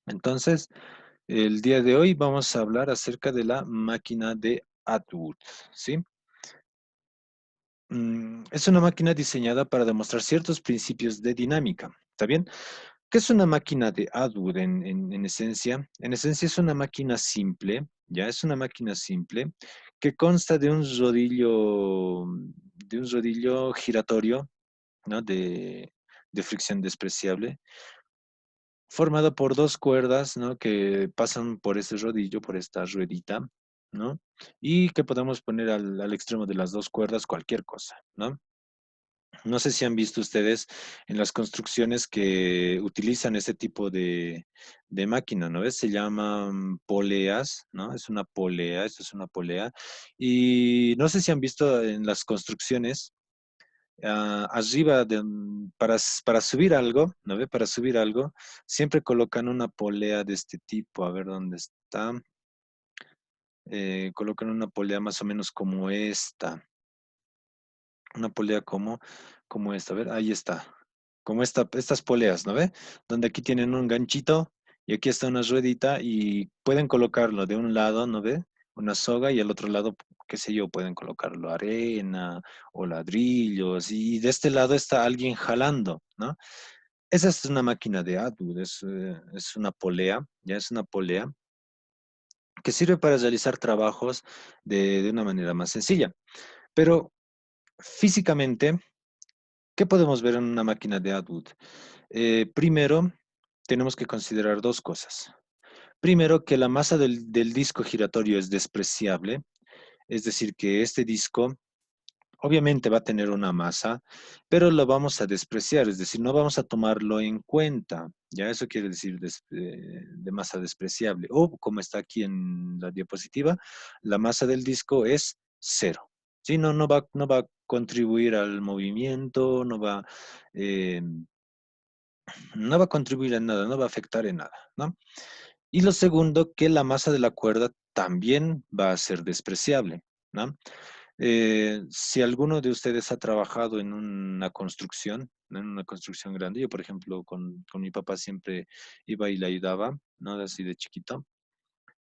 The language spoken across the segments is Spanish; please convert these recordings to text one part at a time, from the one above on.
Entonces, el día de hoy vamos a hablar acerca de la máquina de Atwood, ¿sí? Es una máquina diseñada para demostrar ciertos principios de dinámica, ¿está bien? ¿Qué es una máquina de Atwood en esencia? En esencia es una máquina simple, ya es una máquina simple que consta de un rodillo giratorio, ¿no? De fricción despreciable, formado por dos cuerdas, ¿no? Que pasan por ese rodillo, por esta ruedita, ¿no? Y que podemos poner al extremo de las dos cuerdas cualquier cosa, ¿no? No sé si han visto ustedes en las construcciones que utilizan ese tipo de máquina, ¿no ves? Se llaman poleas, ¿no? Es una polea, esto es una polea. Y no sé si han visto en las construcciones, arriba para subir algo, ¿no ve? Para subir algo, siempre colocan una polea de este tipo. A ver dónde está. Colocan una polea más o menos como esta. Una polea como esta. A ver, ahí está. Como estas poleas, ¿no ve? Donde aquí tienen un ganchito y aquí está una ruedita y pueden colocarlo de un lado, ¿no ve? Una soga y al otro lado, qué sé yo, pueden colocarlo arena o ladrillos y de este lado está alguien jalando, ¿no? Esa es una máquina de Atwood, es una polea, ya es una polea que sirve para realizar trabajos de una manera más sencilla. Pero físicamente, ¿qué podemos ver en una máquina de Atwood? Primero, tenemos que considerar dos cosas. Primero, que la masa del disco giratorio es despreciable, es decir, que este disco obviamente va a tener una masa, pero lo vamos a despreciar, es decir, no vamos a tomarlo en cuenta. Ya eso quiere decir de masa despreciable. O como está aquí en la diapositiva, la masa del disco es cero. ¿Sí? No va a contribuir al movimiento, eh, no va a contribuir en nada, no va a afectar en nada, ¿no? Y lo segundo, que la masa de la cuerda también va a ser despreciable, ¿no? Si alguno de ustedes ha trabajado en una construcción, ¿no? En una construcción grande, yo por ejemplo con mi papá siempre iba y le ayudaba, ¿no? Así de chiquito.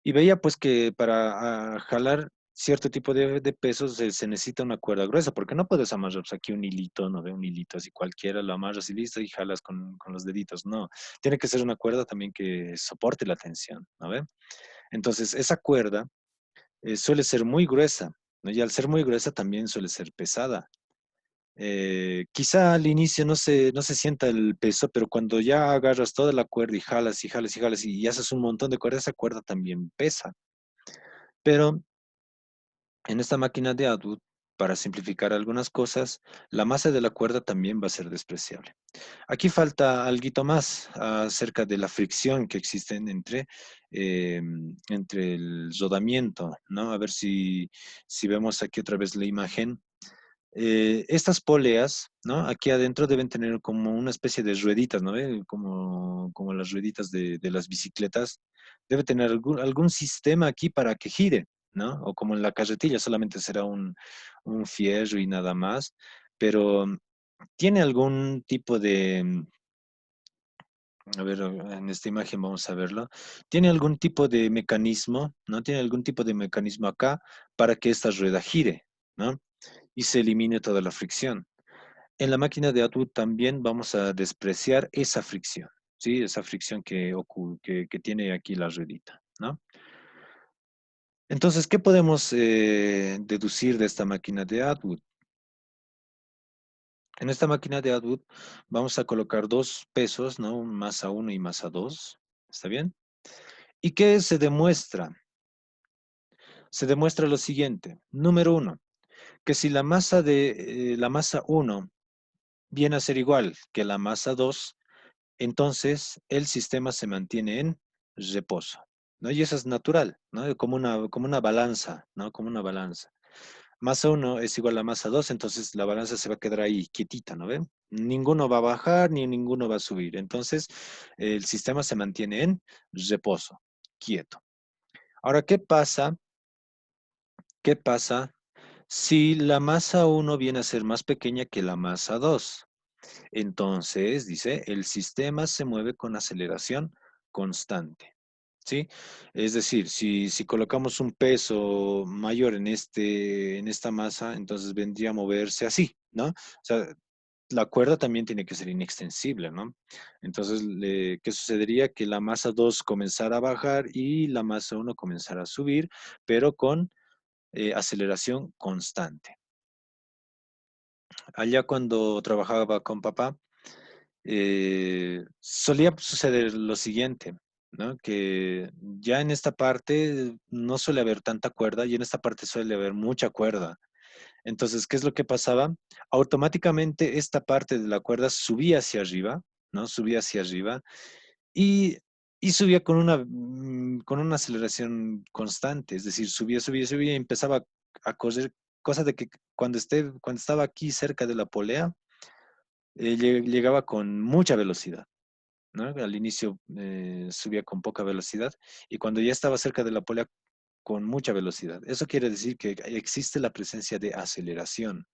Y veía pues que para jalar cierto tipo de pesos se necesita una cuerda gruesa, porque no puedes amarrar pues, aquí un hilito, no ve un hilito así cualquiera, lo amarras y listo y jalas con los deditos, no. Tiene que ser una cuerda también que soporte la tensión, ¿no ve? Entonces, esa cuerda suele ser muy gruesa, ¿no? Y al ser muy gruesa también suele ser pesada. Quizá al inicio no se sienta el peso, pero cuando ya agarras toda la cuerda y jalas y jalas y jalas y haces un montón de cuerda, esa cuerda también pesa. Pero en esta máquina de Atwood, para simplificar algunas cosas, la masa de la cuerda también va a ser despreciable. Aquí falta algo más acerca de la fricción que existe eh, entre el rodamiento, ¿no? A ver si vemos aquí otra vez la imagen. Estas poleas, ¿no? Aquí adentro deben tener como una especie de rueditas, ¿no? Como las rueditas de las bicicletas. Debe tener algún sistema aquí para que gire, ¿no? O como en la carretilla, solamente será un fierro y nada más. Pero tiene algún tipo a ver, en esta imagen vamos a verlo. Tiene algún tipo de mecanismo, ¿no? Tiene algún tipo de mecanismo acá para que esta rueda gire, ¿no? Y se elimine toda la fricción. En la máquina de Atwood también vamos a despreciar esa fricción, ¿sí? Esa fricción que tiene aquí la ruedita, ¿no? Entonces, ¿qué podemos deducir de esta máquina de Atwood? En esta máquina de Atwood vamos a colocar dos pesos, ¿no? Un masa 1 y masa 2, ¿está bien? ¿Y qué se demuestra? Se demuestra lo siguiente. Número uno, que si la masa 1 viene a ser igual que la masa 2, entonces el sistema se mantiene en reposo, ¿no? Y eso es natural, ¿no? Como una balanza, ¿no? Como una balanza. Masa 1 es igual a masa 2, entonces la balanza se va a quedar ahí quietita, ¿no ven? Ninguno va a bajar ni ninguno va a subir. Entonces el sistema se mantiene en reposo, quieto. Ahora, ¿qué pasa? ¿Qué pasa si la masa 1 viene a ser más pequeña que la masa 2? Entonces, dice, el sistema se mueve con aceleración constante. ¿Sí? Es decir, si colocamos un peso mayor en esta masa, entonces vendría a moverse así, ¿no? O sea, la cuerda también tiene que ser inextensible, ¿no? Entonces, ¿qué sucedería? Que la masa 2 comenzara a bajar y la masa uno comenzara a subir, pero con aceleración constante. Allá cuando trabajaba con papá, solía suceder lo siguiente, ¿no? Que ya en esta parte no suele haber tanta cuerda y en esta parte suele haber mucha cuerda. Entonces, ¿qué es lo que pasaba? Automáticamente esta parte de la cuerda subía hacia arriba, ¿no? Subía hacia arriba y, y subía con una aceleración constante, es decir, subía, subía, subía y empezaba a correr, cosa de que cuando estaba aquí cerca de la polea, llegaba con mucha velocidad, ¿no? Al inicio subía con poca velocidad y cuando ya estaba cerca de la polea, con mucha velocidad. Eso quiere decir que existe la presencia de aceleración.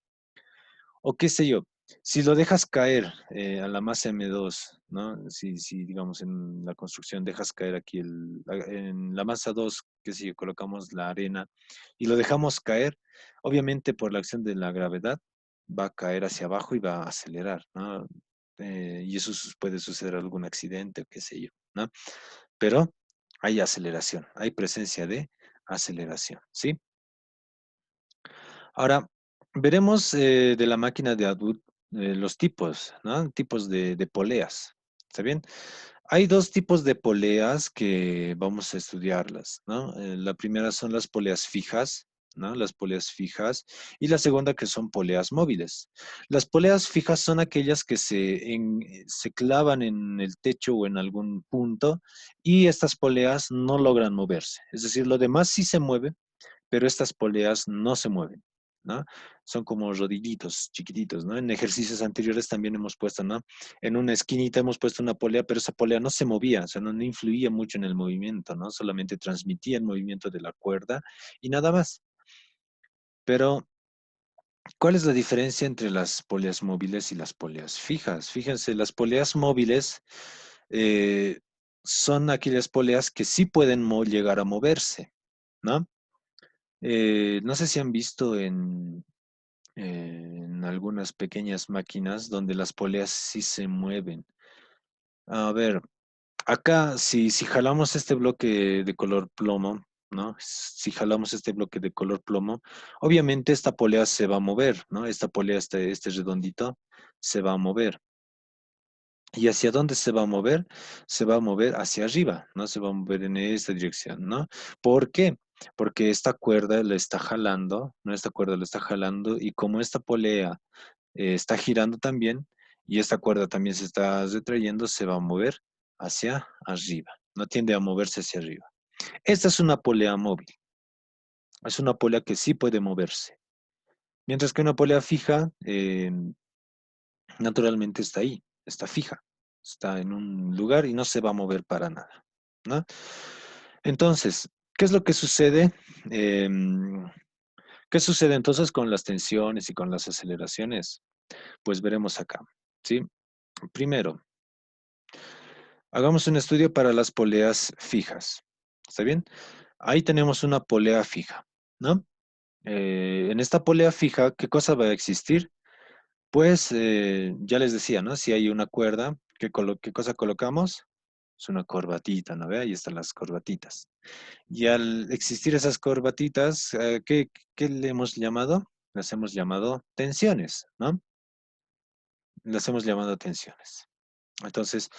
O qué sé yo, si lo dejas caer a la masa M2, ¿no? Si, digamos, en la construcción dejas caer aquí en la masa 2, que si colocamos la arena y lo dejamos caer, obviamente por la acción de la gravedad va a caer hacia abajo y va a acelerar, ¿no? Y eso puede suceder algún accidente o qué sé yo, ¿no? Pero hay aceleración, hay presencia de aceleración, ¿sí? Ahora, veremos de la máquina de Atwood los tipos, ¿no? Tipos de poleas. ¿Está bien? Hay dos tipos de poleas que vamos a estudiarlas, ¿no? La primera son las poleas fijas, ¿no? Las poleas fijas. Y la segunda que son poleas móviles. Las poleas fijas son aquellas que se clavan en el techo o en algún punto y estas poleas no logran moverse. Es decir, lo demás sí se mueve, pero estas poleas no se mueven, ¿no? Son como rodillitos chiquititos, ¿no? En ejercicios anteriores también hemos puesto, ¿no? En una esquinita hemos puesto una polea, pero esa polea no se movía, o sea, no influía mucho en el movimiento, ¿no? Solamente transmitía el movimiento de la cuerda y nada más. Pero, ¿cuál es la diferencia entre las poleas móviles y las poleas fijas? Fíjense, las poleas móviles eh, son aquellas poleas que sí pueden llegar a moverse, ¿no? No sé si han visto en algunas pequeñas máquinas donde las poleas sí se mueven. A ver, acá si jalamos este bloque de color plomo, ¿no? Si jalamos este bloque de color plomo, obviamente esta polea se va a mover, ¿no? Esta polea, este redondito, se va a mover. ¿Y hacia dónde se va a mover? Se va a mover hacia arriba, ¿no? Se va a mover en esta dirección, ¿no? ¿Por qué? Porque esta cuerda la está jalando, ¿no? Esta cuerda la está jalando y como esta polea está girando también y esta cuerda también se está retrayendo, se va a mover hacia arriba, no tiende a moverse hacia arriba. Esta es una polea móvil, es una polea que sí puede moverse, mientras que una polea fija naturalmente está ahí, está fija, está en un lugar y no se va a mover para nada, ¿no? Entonces, ¿qué es lo que sucede? ¿Qué sucede entonces con las tensiones y con las aceleraciones? Pues veremos acá, ¿sí? Primero, hagamos un estudio para las poleas fijas. ¿Está bien? Ahí tenemos una polea fija, ¿no? En esta polea fija, ¿qué cosa va a existir? Pues ya les decía, ¿no? Si hay una cuerda, ¿qué cosa colocamos? Es una corbatita, ¿no ve? Ahí están las corbatitas. Y al existir esas corbatitas, ¿qué le hemos llamado? Las hemos llamado tensiones, ¿no? Las hemos llamado tensiones. Entonces,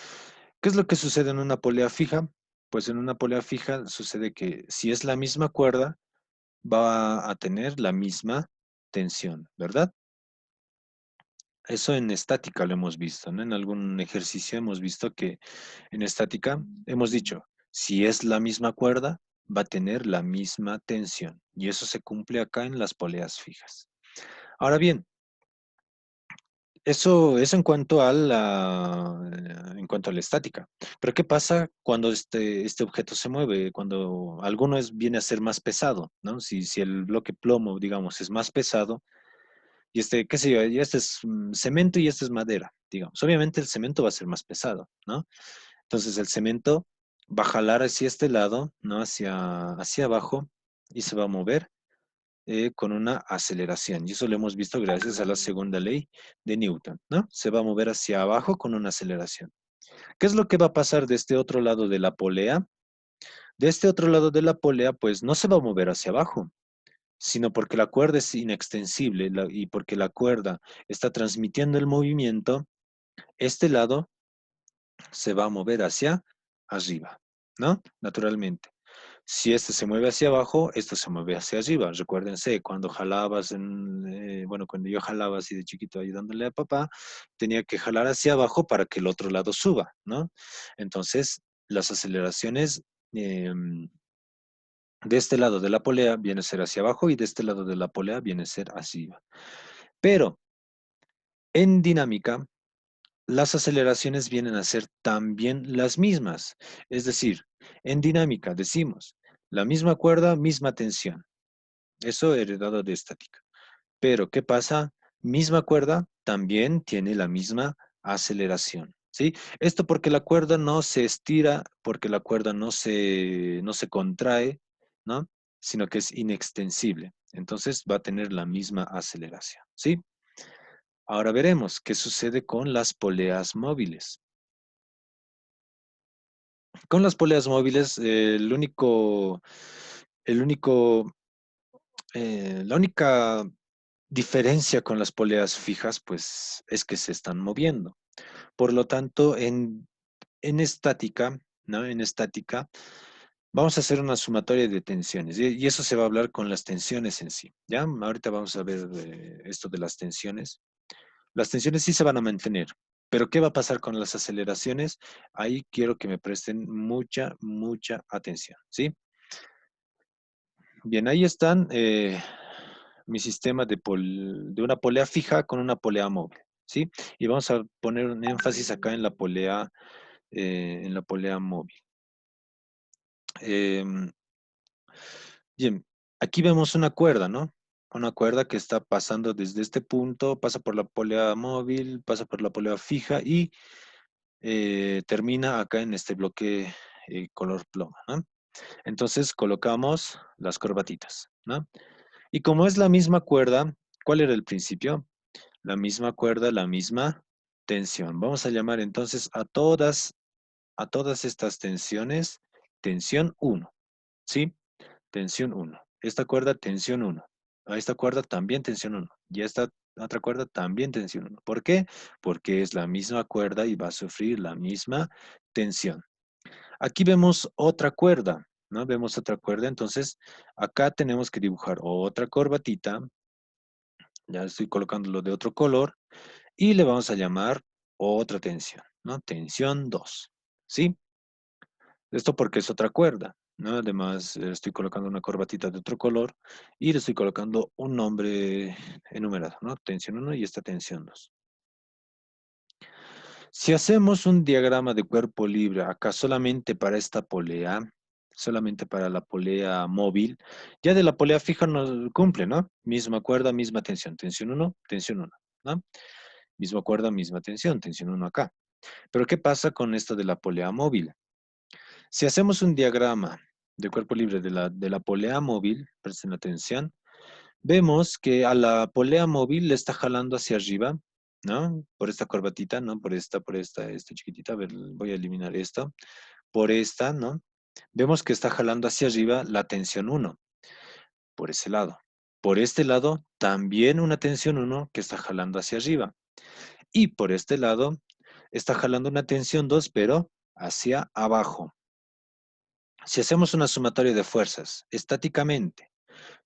¿qué es lo que sucede en una polea fija? Pues en una polea fija sucede que si es la misma cuerda, va a tener la misma tensión, ¿verdad? Eso en estática lo hemos visto, ¿no? En algún ejercicio hemos visto que en estática hemos dicho, si es la misma cuerda, va a tener la misma tensión. Y eso se cumple acá en las poleas fijas. Ahora bien, eso en cuanto a la estática. Pero ¿qué pasa cuando este objeto se mueve? Cuando alguno viene a ser más pesado, ¿no? Si el bloque plomo, digamos, es más pesado, y qué sé yo, y este es cemento y este es madera, digamos. Obviamente el cemento va a ser más pesado, ¿no? Entonces el cemento va a jalar hacia este lado, ¿no? Hacia abajo y se va a mover con una aceleración. Y eso lo hemos visto gracias a la segunda ley de Newton, ¿no? Se va a mover hacia abajo con una aceleración. ¿Qué es lo que va a pasar de este otro lado de la polea? De este otro lado de la polea, pues no se va a mover hacia abajo, sino porque la cuerda es inextensible y porque la cuerda está transmitiendo el movimiento, este lado se va a mover hacia arriba, ¿no? Naturalmente. Si este se mueve hacia abajo, esto se mueve hacia arriba. Recuérdense, cuando jalabas, bueno, cuando yo jalaba así de chiquito ayudándole a papá, tenía que jalar hacia abajo para que el otro lado suba, ¿no? Entonces, las aceleraciones de este lado de la polea viene a ser hacia abajo y de este lado de la polea viene a ser hacia arriba. Pero en dinámica, las aceleraciones vienen a ser también las mismas. Es decir, en dinámica decimos la misma cuerda, misma tensión. Eso heredado de estática. Pero, ¿qué pasa? Misma cuerda también tiene la misma aceleración. ¿Sí? Esto porque la cuerda no se estira, porque la cuerda no se contrae, ¿no? Sino que es inextensible. Entonces va a tener la misma aceleración. ¿Sí? Ahora veremos qué sucede con las poleas móviles. Con las poleas móviles, la única diferencia con las poleas fijas, pues, es que se están moviendo. Por lo tanto, en estática, ¿no? En estática, vamos a hacer una sumatoria de tensiones y eso se va a hablar con las tensiones en sí, ¿ya? Ahorita vamos a ver esto de las tensiones. Las tensiones sí se van a mantener, pero ¿qué va a pasar con las aceleraciones? Ahí quiero que me presten mucha, mucha atención, ¿sí? Bien, ahí están mi sistema de una polea fija con una polea móvil, ¿sí? Y vamos a poner un énfasis acá en la polea móvil. Em, bien, aquí vemos una cuerda, ¿no? Una cuerda que está pasando desde este punto, pasa por la polea móvil, pasa por la polea fija y termina acá en este bloque color plomo, ¿no? Entonces colocamos las corbatitas, ¿no? Y como es la misma cuerda, ¿cuál era el principio? La misma cuerda, la misma tensión. Vamos a llamar entonces a todas estas tensiones, tensión 1, ¿sí? Tensión 1. Esta cuerda, tensión 1. A esta cuerda también tensión 1. Y a esta otra cuerda también tensión 1. ¿Por qué? Porque es la misma cuerda y va a sufrir la misma tensión. Aquí vemos otra cuerda, ¿no? Vemos otra cuerda, entonces acá tenemos que dibujar otra corbatita. Ya estoy colocándolo de otro color y le vamos a llamar otra tensión, ¿no? Tensión 2, ¿sí? Esto porque es otra cuerda, ¿no? Además, estoy colocando una corbatita de otro color y le estoy colocando un nombre enumerado, ¿no? Tensión 1 y esta tensión 2. Si hacemos un diagrama de cuerpo libre acá solamente para esta polea, solamente para la polea móvil, ya de la polea fija no cumple, ¿no? Misma cuerda, misma tensión 1, ¿no? Misma cuerda, misma tensión 1 acá. Pero ¿qué pasa con esto de la polea móvil? Si hacemos un diagrama de cuerpo libre de la polea móvil, presten atención, vemos que a la polea móvil le está jalando hacia arriba, ¿no? Por esta corbatita, ¿no? Esta chiquitita, a ver, voy a eliminar esto. Por esta, ¿no? Vemos que está jalando hacia arriba la tensión 1, por ese lado. Por este lado, también una tensión 1 que está jalando hacia arriba. Y por este lado, está jalando una tensión 2, pero hacia abajo. Si hacemos una sumatoria de fuerzas estáticamente,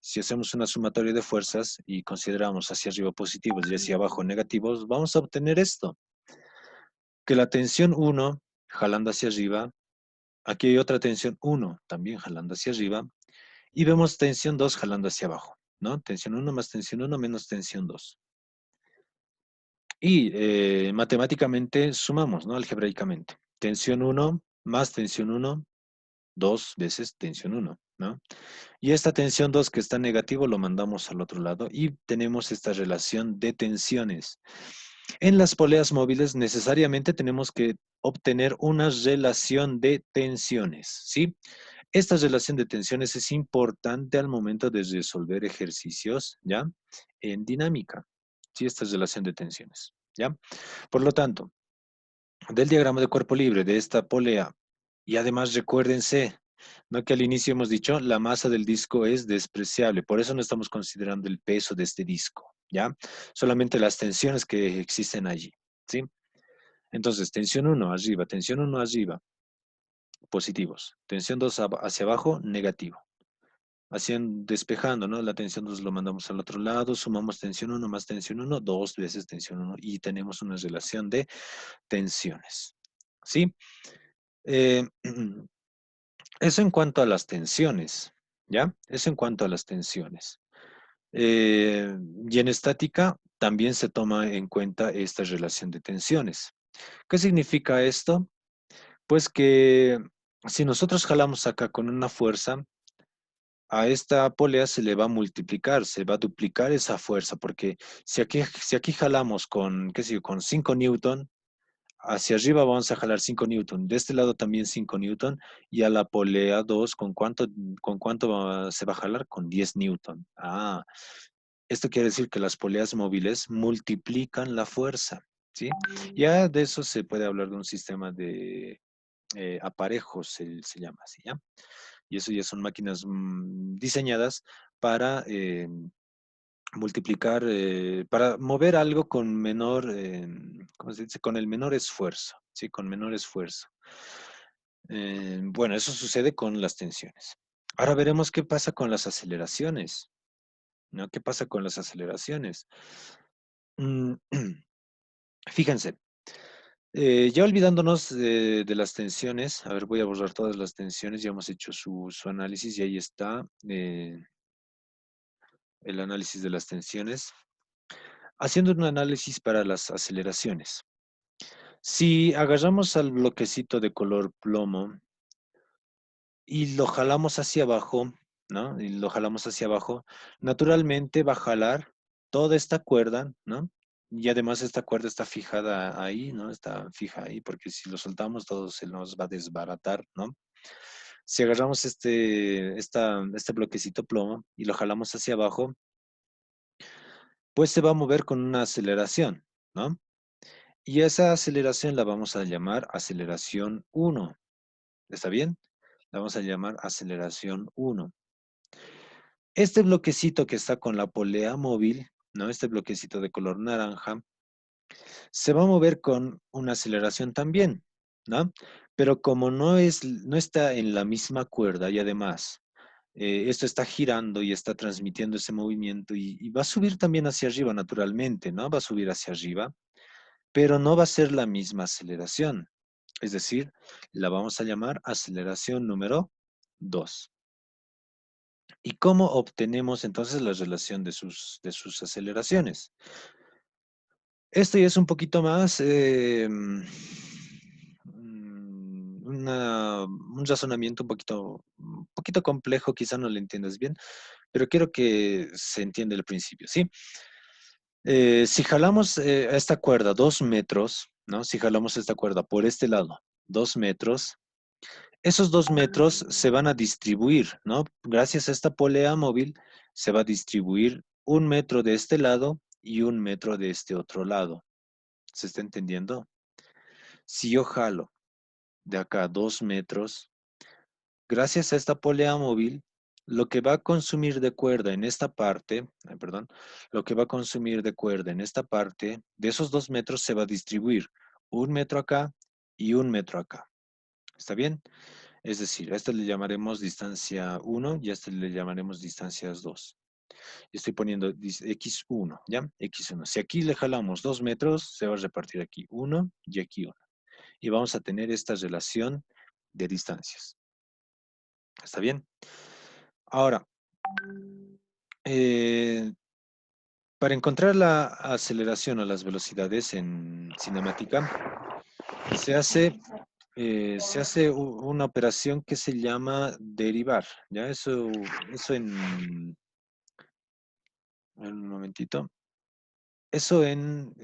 si hacemos una sumatoria de fuerzas y consideramos hacia arriba positivos y hacia abajo negativos, vamos a obtener esto. Que la tensión 1, jalando hacia arriba, aquí hay otra tensión 1, también jalando hacia arriba, y vemos tensión 2 jalando hacia abajo, ¿no? Tensión 1 más tensión 1 menos tensión 2. Y matemáticamente sumamos, ¿no? Algebraicamente. Tensión 1 más tensión 1, 2 veces tensión 1, ¿no? Y esta tensión 2 que está negativo lo mandamos al otro lado y tenemos esta relación de tensiones. En las poleas móviles necesariamente tenemos que obtener una relación de tensiones, ¿sí? Esta relación de tensiones es importante al momento de resolver ejercicios, ¿ya? En dinámica, ¿sí? Esta relación de tensiones, ¿ya? Por lo tanto, del diagrama de cuerpo libre de esta polea, y además recuérdense, ¿no? Que al inicio hemos dicho, la masa del disco es despreciable, por eso no estamos considerando el peso de este disco, ¿ya? Solamente las tensiones que existen allí, ¿sí? Entonces, tensión uno arriba, tensión uno arriba, positivos. Tensión 2 hacia abajo, negativo. Haciendo, despejando, ¿no? La tensión 2 lo mandamos al otro lado, sumamos tensión uno más tensión uno, dos veces tensión uno y tenemos una relación de tensiones, ¿sí? Eh, eso en cuanto a las tensiones, ¿ya? Eso en cuanto a las tensiones. Y en estática también se toma en cuenta esta relación de tensiones. ¿Qué significa esto? Pues que si nosotros jalamos acá con una fuerza, a esta polea se le va a multiplicar, se va a duplicar esa fuerza, porque si aquí jalamos con, qué sé yo, con 5 newton, hacia arriba vamos a jalar 5 newton, de este lado también 5 newton, y a la polea 2, ¿con cuánto se va a jalar? Con 10 newton. Ah, esto quiere decir que las poleas móviles multiplican la fuerza, ¿sí? Ya de eso se puede hablar de un sistema de aparejos, se llama así, ¿ya? Y eso ya son máquinas diseñadas para multiplicar, para mover algo con menor, ¿cómo se dice? Con el menor esfuerzo, ¿sí? Con menor esfuerzo. Bueno, eso sucede con las tensiones. Ahora veremos qué pasa con las aceleraciones, ¿no? ¿Qué pasa con las aceleraciones? Mm, Fíjense, ya olvidándonos de las tensiones, a ver, voy a borrar todas las tensiones, ya hemos hecho su análisis y ahí está el análisis de las tensiones. Haciendo un análisis para las aceleraciones. Si agarramos al bloquecito de color plomo y lo jalamos hacia abajo, ¿no? Y lo jalamos hacia abajo, naturalmente va a jalar toda esta cuerda, ¿no? Y además esta cuerda está fijada ahí, ¿no? Está fija ahí, porque si lo soltamos todo se nos va a desbaratar, ¿no? Si agarramos este bloquecito plomo y lo jalamos hacia abajo, pues se va a mover con una aceleración, ¿no? Y esa aceleración la vamos a llamar aceleración 1. ¿Está bien? La vamos a llamar aceleración 1. Este bloquecito que está con la polea móvil, ¿no? Este bloquecito de color naranja, se va a mover con una aceleración también, ¿no? Pero como no está en la misma cuerda y además esto está girando y está transmitiendo ese movimiento y va a subir también hacia arriba naturalmente, ¿no? Va a subir hacia arriba, pero no va a ser la misma aceleración. Es decir, la vamos a llamar aceleración número 2. ¿Y cómo obtenemos entonces la relación de sus aceleraciones? Esto ya es un poquito más un razonamiento un poquito complejo, quizá no lo entiendas bien, pero quiero que se entienda el principio, ¿sí? Si jalamos a esta cuerda 2 metros, ¿no? Si jalamos esta cuerda por este lado 2 metros, esos 2 metros se van a distribuir, ¿no? Gracias a esta polea móvil se va a distribuir 1 metro de este lado y 1 metro de este otro lado. ¿Se está entendiendo? Si yo jalo de acá 2 metros, gracias a esta polea móvil, lo que va a consumir de cuerda en esta parte, perdón, lo que va a consumir de cuerda en esta parte, de esos 2 metros se va a distribuir 1 metro acá y 1 metro acá. ¿Está bien? Es decir, a este le llamaremos distancia 1 y a este le llamaremos distancias 2. Estoy poniendo x1, ¿ya? X1. Si aquí le jalamos 2 metros, se va a repartir aquí 1 y aquí 1. Y vamos a tener esta relación de distancias. ¿Está bien? Ahora, eh, para encontrar la aceleración o las velocidades en cinemática, se hace una operación que se llama derivar, ¿ya? Eso en un momentito. Eso en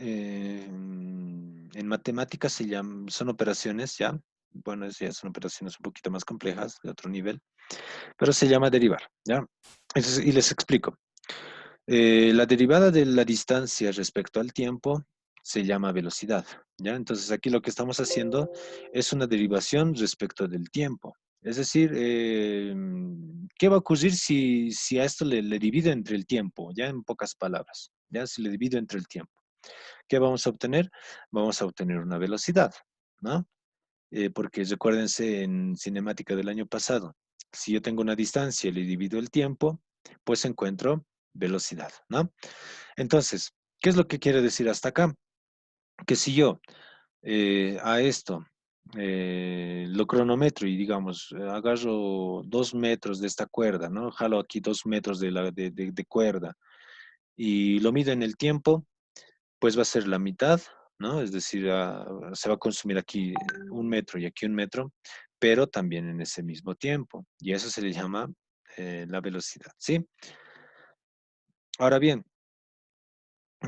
matemáticas se llaman, son operaciones, ¿ya? Bueno, ya son operaciones un poquito más complejas, de otro nivel, pero se llama derivar, ¿ya? Entonces, y les explico. La derivada de la distancia respecto al tiempo se llama velocidad, ¿ya? Entonces aquí lo que estamos haciendo es una derivación respecto del tiempo. Es decir, ¿qué va a ocurrir si a esto le divido entre el tiempo? Ya en pocas palabras, ¿ya? Si le divido entre el tiempo. ¿Qué vamos a obtener? Vamos a obtener una velocidad, ¿no? Porque recuérdense en cinemática del año pasado, si yo tengo una distancia y le divido el tiempo, pues encuentro velocidad, ¿no? Entonces, ¿qué es lo que quiere decir hasta acá? Que si yo a esto lo cronometro y digamos, agarro 2 metros de esta cuerda, ¿no? Jalo aquí 2 metros de cuerda y lo mido en el tiempo, pues va a ser la mitad, ¿no? Es decir, se va a consumir aquí 1 metro y aquí 1 metro, pero también en ese mismo tiempo. Y eso se le llama la velocidad, ¿sí? Ahora bien,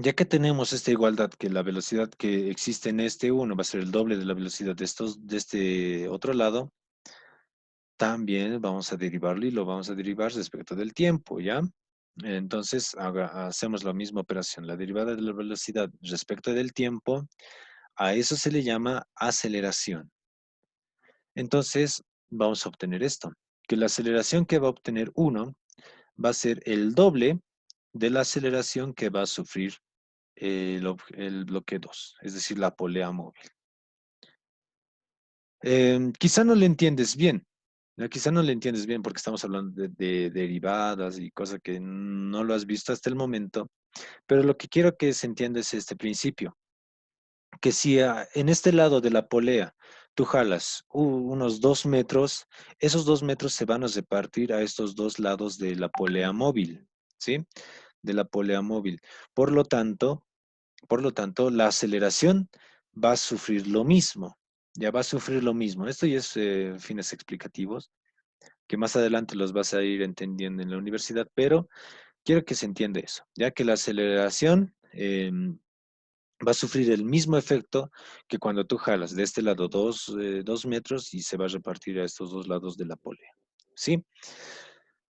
ya que tenemos esta igualdad, que la velocidad que existe en este uno va a ser el doble de la velocidad de este otro lado, también vamos a derivarlo y lo vamos a derivar respecto del tiempo, ¿ya? Entonces, hacemos la misma operación. La derivada de la velocidad respecto del tiempo, a eso se le llama aceleración. Entonces, vamos a obtener esto, que la aceleración que va a obtener uno va a ser el doble de la aceleración que va a sufrir el bloque 2, es decir, la polea móvil. Quizá no le entiendes bien, ¿no? Quizá no le entiendes bien porque estamos hablando de derivadas y cosas que no lo has visto hasta el momento, pero lo que quiero que se entienda es este principio, que si en este lado de la polea tú jalas unos 2 metros, esos 2 metros se van a repartir a estos dos lados de la polea móvil, ¿sí? De la polea móvil. Por lo tanto, Por lo tanto, la aceleración va a sufrir lo mismo, ya va a sufrir lo mismo. Esto ya es fines explicativos, que más adelante los vas a ir entendiendo en la universidad, pero quiero que se entienda eso, ya que la aceleración va a sufrir el mismo efecto que cuando tú jalas de este lado 2 metros y se va a repartir a estos dos lados de la polea. ¿Sí?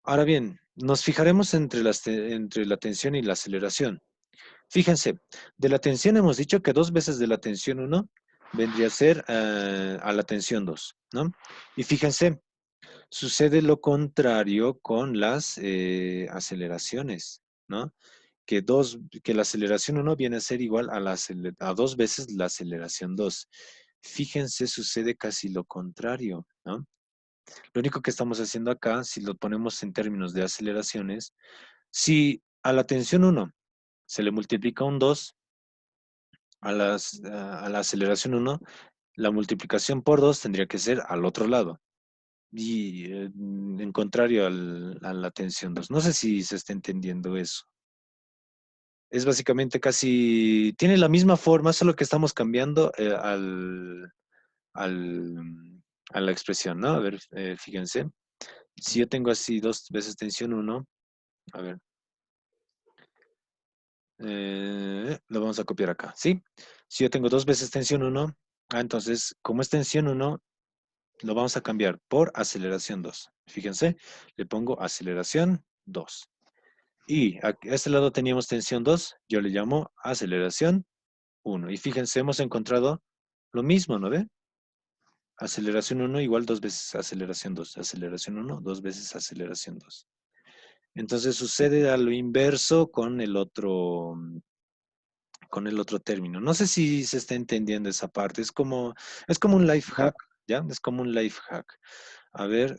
Ahora bien, nos fijaremos entre la tensión y la aceleración. Fíjense, de la tensión hemos dicho que 2 veces de la tensión uno vendría a ser a la tensión 2, ¿no? Y fíjense, sucede lo contrario con las aceleraciones, ¿no? Que la aceleración uno viene a ser igual a 2 veces la aceleración 2. Fíjense, sucede casi lo contrario, ¿no? Lo único que estamos haciendo acá, si lo ponemos en términos de aceleraciones, si a la tensión uno se le multiplica un 2 a la aceleración uno, la multiplicación por 2 tendría que ser al otro lado. Y en contrario a la tensión 2. No sé si se está entendiendo eso. Es básicamente casi, tiene la misma forma, solo que estamos cambiando al- a la expresión, ¿no? A ver, fíjense. Si yo tengo así 2 veces tensión uno, a ver, lo vamos a copiar acá, ¿sí? Si yo tengo 2 veces tensión uno, entonces, como es tensión uno, lo vamos a cambiar por aceleración 2. Fíjense, le pongo aceleración 2. Y a este lado teníamos tensión 2, yo le llamo aceleración 1. Y fíjense, hemos encontrado lo mismo, ¿no ve? Aceleración 1 igual 2 veces aceleración 2. Aceleración 1, 2 veces aceleración 2. Entonces sucede a lo inverso con el otro término. No sé si se está entendiendo esa parte. Es como un life hack, ¿ya? Es como un life hack. A ver,